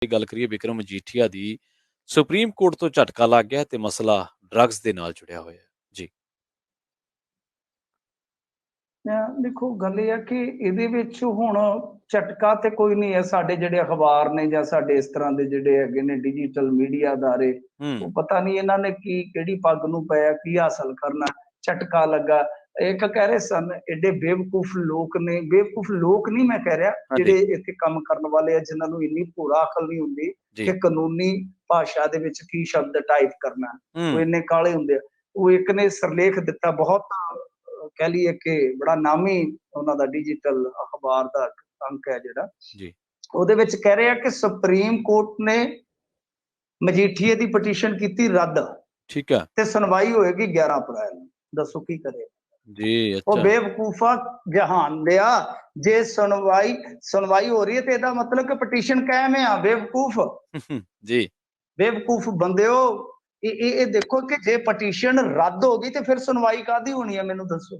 ਗੱਲ ਕਰੀਏ ਵਿਕਰਮ ਮਜੀਠੀਆ ਦੀ, supreme court ਤੋਂ ਝਟਕਾ ਲੱਗ ਗਿਆ ਤੇ ਮਸਲਾ ਡਰੱਗਸ ਦੇ ਨਾਲ ਜੁੜਿਆ ਹੋਇਆ ਜੀ। ਦੇਖੋ ਗੱਲ ਇਹ ਹੈ ਕਿ ਇਹਦੇ ਵਿੱਚ ਹੁਣ ਝਟਕਾ ਤੇ ਕੋਈ ਨਹੀਂ ਹੈ। ਸਾਡੇ ਜਿਹੜੇ ਅਖਬਾਰ ਨੇ ਜਾਂ ਸਾਡੇ ਇਸ ਤਰ੍ਹਾਂ ਦੇ ਜਿਹੜੇ ਹੈਗੇ ਨੇ ਡਿਜੀਟਲ ਮੀਡੀਆ ਅਦਾਰੇ, ਉਹ ਪਤਾ ਨਹੀਂ ਇਹਨਾਂ ਨੇ ਕਿਹੜੀ ਪੱਗ ਨੂੰ ਪਿਆ, ਕੀ ਹਾਸਲ ਕਰਨਾ, ਝਟਕਾ ਲੱਗਾ। ਇੱਕ ਕਹਿ ਰਹੇ ਸਨ ਐਡੇ ਬੇਵਕੂਫ ਲੋਕ ਨੇ, ਬੇਵਕੂਫ ਲੋਕ ਨਹੀਂ ਮੈਂ ਕਹਿ ਰਿਹਾ, ਜਿਹੜੇ ਇੱਥੇ ਕੰਮ ਕਰਨ ਵਾਲੇ ਆ ਜਿਨ੍ਹਾਂ ਨੂੰ ਇੰਨੀ ਭੋਰਾ ਅਕਲ ਨਹੀਂ ਹੁੰਦੀ ਕਿ ਕਾਨੂੰਨੀ ਭਾਸ਼ਾ ਦੇ ਵਿੱਚ ਕੀ ਸ਼ਬਦ ਟਾਈਪ ਕਰਨਾ, ਉਹ ਇੰਨੇ ਕਾਲੇ ਹੁੰਦੇ ਆ। ਉਹ ਇੱਕ ਨੇ ਸਿਰਲੇਖ ਦਿੱਤਾ, ਬਹੁਤ ਕਹਿ ਲਈਏ ਕਿ ਬੜਾ ਨਾਮੀ ਉਹਨਾਂ ਦਾ ਡਿਜੀਟਲ ਅਖਬਾਰ ਦਾ ਅੰਕ ਹੈ ਜਿਹੜਾ, ਉਹਦੇ ਵਿੱਚ ਕਹਿ ਰਹੇ ਆ ਕਿ ਸੁਪਰੀਮ ਕੋਰਟ ਨੇ ਮਜੀਠੀਏ ਦੀ ਪਟੀਸ਼ਨ ਕੀਤੀ ਰੱਦ, ਠੀਕ ਹੈ, ਤੇ ਸੁਣਵਾਈ ਹੋਏਗੀ 11 ਅਪ੍ਰੈਲ ਨੂੰ। ਦੱਸੋ ਕੀ ਕਰੇ ਜੀ? ਉਹ ਬੇਵਕੂਫਾ ਜਹਾਨ ਦਿਆ, ਜੇ ਸੁਣਵਾਈ ਹੋ ਰਹੀ ਹੈ ਤੇ ਇਹਦਾ ਮਤਲਬ ਕਿ ਪਟੀਸ਼ਨ ਕਾਇਮ ਆ। ਬੇਵਕੂਫ ਜੀ, ਬੇਵਕੂਫ ਬੰਦਿਓ, ਇਹ ਦੇਖੋ ਕਿ ਜੇ ਪਟੀਸ਼ਨ ਰੱਦ ਹੋ ਗਈ ਤੇ ਫਿਰ ਸੁਣਵਾਈ ਕਾਹਦੀ ਹੋਣੀ ਹੈ? ਮੈਨੂੰ ਦੱਸੋ।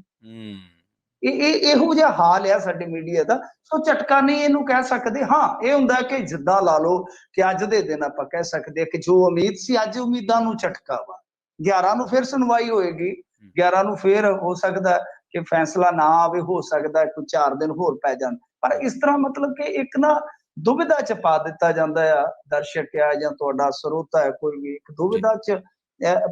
ਇਹੋ ਜਿਹਾ ਹਾਲ ਆ ਸਾਡੇ ਮੀਡੀਆ ਦਾ। ਸੋ ਝਟਕਾ ਨਹੀਂ ਇਹਨੂੰ ਕਹਿ ਸਕਦੇ। ਹਾਂ, ਇਹ ਹੁੰਦਾ ਕਿ ਜਿੱਦਾਂ ਲਾ ਲਓ ਕਿ ਅੱਜ ਦੇ ਦਿਨ ਆਪਾਂ ਕਹਿ ਸਕਦੇ ਕਿ ਜੋ ਉਮੀਦ ਸੀ ਅੱਜ ਉਮੀਦਾਂ ਨੂੰ ਝਟਕਾ ਵਾ। 11 ਨੂੰ ਫਿਰ ਸੁਣਵਾਈ ਹੋਏਗੀ, 11 ਨੂੰ ਫਿਰ ਹੋ ਸਕਦਾ ਕਿ ਫੈਸਲਾ ਨਾ ਆਵੇ, ਹੋ ਸਕਦਾ ਕੋਈ 4 ਦਿਨ ਹੋਰ ਪੈ ਜਾਣ। ਪਰ ਇਸ ਤਰ੍ਹਾਂ ਮਤਲਬ ਕਿ ਇੱਕ ਨਾ ਦੁਵਿਧਾ ਚ ਪਾ ਦਿੱਤਾ ਜਾਂਦਾ ਆ ਦਰਸ਼ਕ ਆ ਜਾਂ ਤੁਹਾਡਾ ਸਰੋਤਾ ਹੈ, ਕੋਈ ਵੀ ਇੱਕ ਦੁਵਿਧਾ ਚ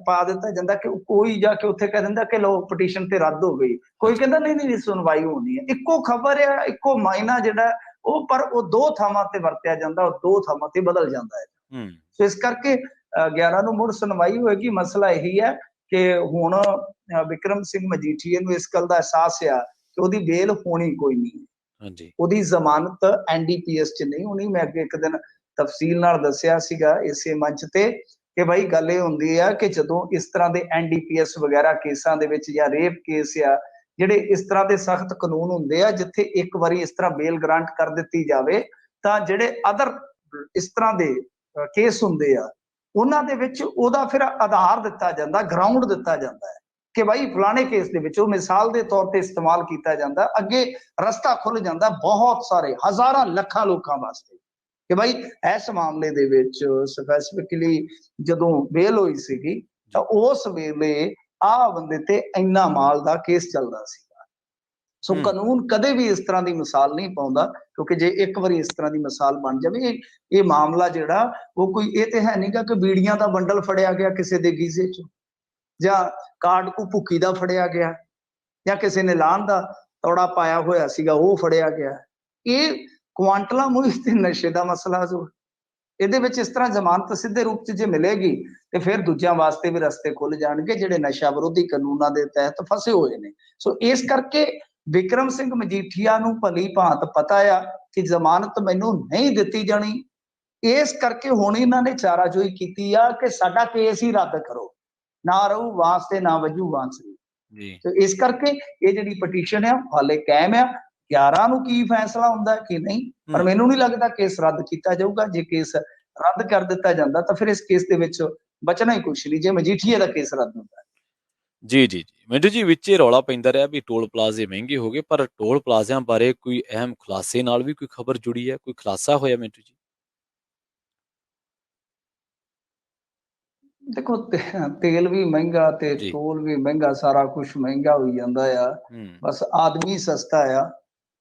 ਪਾ ਦਿੱਤਾ ਜਾਂਦਾ ਕਿ ਕੋਈ ਜਾ ਕੇ ਉੱਥੇ ਕਹਿ ਦਿੰਦਾ ਕਿ ਲੋ ਪਟੀਸ਼ਨ ਤੇ ਰੱਦ ਹੋ ਗਈ, ਕੋਈ ਕਹਿੰਦਾ ਨਹੀਂ ਨਹੀਂ ਸੁਣਵਾਈ ਹੋਣੀ ਹੈ। ਇੱਕੋ ਖਬਰ ਆ, ਇੱਕੋ ਮਾਇਨਾ ਜਿਹੜਾ ਉਹ, ਪਰ ਉਹ 2 ਥਾਵਾਂ ਤੇ ਵਰਤਿਆ ਜਾਂਦਾ, ਉਹ 2 ਥਾਵਾਂ ਤੇ ਬਦਲ ਜਾਂਦਾ ਹੈ। ਸੋ ਇਸ ਕਰਕੇ 11 ਨੂੰ ਮੁੜ ਸੁਣਵਾਈ ਹੋਏਗੀ। ਮਸਲਾ ਇਹੀ ਹੈ ਕਿ ਹੁਣ ਵਿਕਰਮ ਸਿੰਘ ਮਜੀਠੀਏ ਨੂੰ ਇਸ ਗੱਲ ਦਾ ਅਹਿਸਾਸ ਆ ਕਿ ਉਹਦੀ ਬੇਲ ਹੋਣੀ ਕੋਈ ਨਹੀਂ, ਉਹਦੀ ਜ਼ਮਾਨਤ NDPS ਚ ਨਹੀਂ ਹੋਣੀ। ਮੈਂ ਅੱਗੇ ਇੱਕ ਦਿਨ ਤਫਸੀਲ ਨਾਲ ਦੱਸਿਆ ਸੀਗਾ ਇਸੇ ਮੰਚ ਤੇ ਕਿ ਭਾਈ ਗੱਲ ਇਹ ਹੁੰਦੀ ਆ ਕਿ ਜਦੋਂ ਇਸ ਤਰ੍ਹਾਂ ਦੇ NDPS ਵਗੈਰਾ ਕੇਸਾਂ ਦੇ ਵਿੱਚ ਜਾਂ ਰੇਪ ਕੇਸ ਆ, ਜਿਹੜੇ ਇਸ ਤਰ੍ਹਾਂ ਦੇ ਸਖਤ ਕਾਨੂੰਨ ਹੁੰਦੇ ਆ, ਜਿੱਥੇ ਇੱਕ ਵਾਰੀ ਇਸ ਤਰ੍ਹਾਂ ਬੇਲ ਗ੍ਰਾਂਟ ਕਰ ਦਿੱਤੀ ਜਾਵੇ ਤਾਂ ਜਿਹੜੇ ਅਦਰ ਇਸ ਤਰ੍ਹਾਂ ਦੇ ਕੇਸ ਹੁੰਦੇ ਆ ਉਹਨਾਂ ਦੇ ਵਿੱਚ ਉਹਦਾ ਫਿਰ ਆਧਾਰ ਦਿੱਤਾ ਜਾਂਦਾ, ਗਰਾਊਂਡ ਦਿੱਤਾ ਜਾਂਦਾ ਹੈ ਕਿ ਭਾਈ ਫਲਾਣੇ ਕੇਸ ਦੇ ਵਿੱਚ ਉਹ ਮਿਸਾਲ ਦੇ ਤੌਰ ਤੇ ਇਸਤੇਮਾਲ ਕੀਤਾ ਜਾਂਦਾ। ਅੱਗੇ ਰਸਤਾ ਖੁੱਲ ਜਾਂਦਾ ਬਹੁਤ ਸਾਰੇ ਹਜ਼ਾਰਾਂ ਲੱਖਾਂ ਲੋਕਾਂ ਵਾਸਤੇ ਕਿ ਭਾਈ ਇਸ ਮਾਮਲੇ ਦੇ ਵਿੱਚ ਸਪੈਸੀਫਿਕਲੀ ਜਦੋਂ ਬੇਲ ਹੋਈ ਸੀਗੀ ਤਾਂ ਉਸ ਵੇਲੇ ਆਹ ਬੰਦੇ ਤੇ ਇੰਨਾ ਮਾਲ ਦਾ ਕੇਸ ਚੱਲਦਾ ਸੀਗਾ। ਸੋ ਕਾਨੂੰਨ ਕਦੇ ਵੀ ਇਸ ਤਰ੍ਹਾਂ ਦੀ ਮਿਸਾਲ ਨਹੀਂ ਪਾਉਂਦਾ, ਕਿਉਂਕਿ ਜੇ ਇੱਕ ਵਾਰੀ ਇਸ ਤਰ੍ਹਾਂ ਦੀ ਮਿਸਾਲ ਬਣ ਜਾਵੇ, ਇਹ ਮਾਮਲਾ ਜਿਹੜਾ ਉਹ ਕੋਈ ਇਹ ਤੇ ਹੈ ਨਹੀਂਗਾ ਕਿ ਬੀੜੀਆਂ ਦਾ ਬੰਡਲ ਫੜਿਆ ਗਿਆ ਕਿਸੇ ਦੇ ਗੀਜ਼ੇ ਚੋਂ, ਜਾਂ ਕਾਰਡ ਕੋ ਭੁੱਕੀ ਦਾ ਫੜਿਆ ਗਿਆ, ਜਾਂ ਕਿਸੇ ਨੇ ਲਾਹਨ ਦਾ ਤੌੜਾ ਪਾਇਆ ਹੋਇਆ ਸੀਗਾ ਉਹ ਫੜਿਆ ਗਿਆ। ਇਹ ਕੁਆਂਟਲਾਂ ਮੁਹਿਤ ਤੇ ਨਸ਼ੇ ਦਾ ਮਸਲਾ ਜੋ ਇਹਦੇ ਵਿੱਚ ਇਸ ਤਰ੍ਹਾਂ ਜ਼ਮਾਨਤ ਸਿੱਧੇ ਰੂਪ ਚ ਜੇ ਮਿਲੇਗੀ ਤੇ ਫਿਰ ਦੂਜਿਆਂ ਵਾਸਤੇ ਵੀ ਰਸਤੇ ਖੁੱਲ ਜਾਣਗੇ ਜਿਹੜੇ ਨਸ਼ਾ ਵਿਰੋਧੀ ਕਾਨੂੰਨਾਂ ਦੇ ਤਹਿਤ ਫਸੇ ਹੋਏ ਨੇ। ਸੋ ਇਸ ਕਰਕੇ ਵਿਕਰਮ ਸਿੰਘ ਮਜੀਠੀਆ ਨੂੰ ਭਲੀ ਭਾਂਤ ਪਤਾ ਆ ਕਿ ਜ਼ਮਾਨਤ ਮੈਨੂੰ ਨਹੀਂ ਦਿੱਤੀ ਜਾਣੀ, ਇਸ ਕਰਕੇ ਹੁਣ ਇਹਨਾਂ ਨੇ ਚਾਰਾਜੋਈ ਕੀਤੀ ਆ ਕਿ ਸਾਡਾ ਕੇਸ ਹੀ ਰੱਦ ਕਰੋ, ਨਾ ਰਹੂ ਵਾਸਤੇ ਨਾ ਵਜੂ ਬਾਂਸਰੀ। ਤੇ ਇਸ ਕਰਕੇ ਇਹ ਜਿਹੜੀ ਪਟੀਸ਼ਨ ਆ ਹਾਲੇ ਕਾਇਮ ਆ। 11 ਨੂੰ ਕੀ ਫੈਸਲਾ ਹੁੰਦਾ ਕਿ ਨਹੀਂ, ਪਰ ਮੈਨੂੰ ਨਹੀਂ ਲੱਗਦਾ ਕੇਸ ਰੱਦ ਕੀਤਾ ਜਾਊਗਾ। ਜੇ ਕੇਸ ਰੱਦ ਕਰ ਦਿੱਤਾ ਜਾਂਦਾ ਤਾਂ ਫਿਰ ਇਸ ਕੇਸ ਦੇ ਵਿੱਚ ਬਚਣਾ ਹੀ ਕੁਛ ਨਹੀਂ, ਜੇ ਮਜੀਠੀਏ ਦਾ ਕੇਸ ਰੱਦ ਹੁੰਦਾ। ਜੀ ਜੀ ਜੀ ਮਿੰਟੂ ਜੀ, ਵਿੱਚ ਰੌਲਾ ਪੈਂਦਾ ਰਿਹਾ ਵੀ ਟੋਲ ਪਲਾਜ਼ੇ ਮਹਿੰਗੇ ਹੋ ਗਏ, ਪਰ ਟੋਲ ਪਲਾਜ਼ਿਆਂ ਬਾਰੇ ਕੋਈ ਅਹਿਮ ਖੁਲਾਸੇ ਨਾਲ ਵੀ ਕੋਈ ਖਬਰ ਜੁੜੀ ਹੈ, ਕੋਈ ਖੁਲਾਸਾ ਹੋਇਆ ਮਿੰਟੂ ਜੀ? ਦੇਖੋ ਤੇਲ ਵੀ ਮਹਿੰਗਾ ਤੇ ਟੋਲ ਵੀ ਮਹਿੰਗਾ, ਸਾਰਾ ਕੁਛ ਮਹਿੰਗਾ ਹੋਈ ਜਾਂਦਾ ਆ। ਬਸ ਆਦਮੀ ਸਸਤਾ ਆ,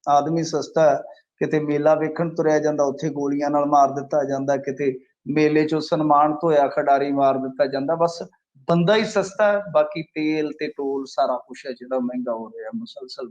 ਆਦਮੀ ਸਸਤਾ। ਕਿਤੇ ਮੇਲਾ ਵੇਖਣ ਤੁਰਿਆ ਜਾਂਦਾ ਉੱਥੇ ਗੋਲੀਆਂ ਨਾਲ ਮਾਰ ਦਿੱਤਾ ਜਾਂਦਾ, ਕਿਤੇ ਮੇਲੇ ਚੋਂ ਸਨਮਾਨਿਤ ਹੋਇਆ ਖਿਡਾਰੀ ਮਾਰ ਦਿੱਤਾ ਜਾਂਦਾ। ਬਸ ਬੰਦਾ ਹੀ ਸਸਤਾ, ਬਾਕੀ ਤੇਲ ਤੇ ਟੋਲ ਸਾਰਾ ਕੁਛ ਹੈ ਜਿਹੜਾ ਮਹਿੰਗਾ ਹੋ ਰਿਹਾ ਮੁਸਲਸਲ।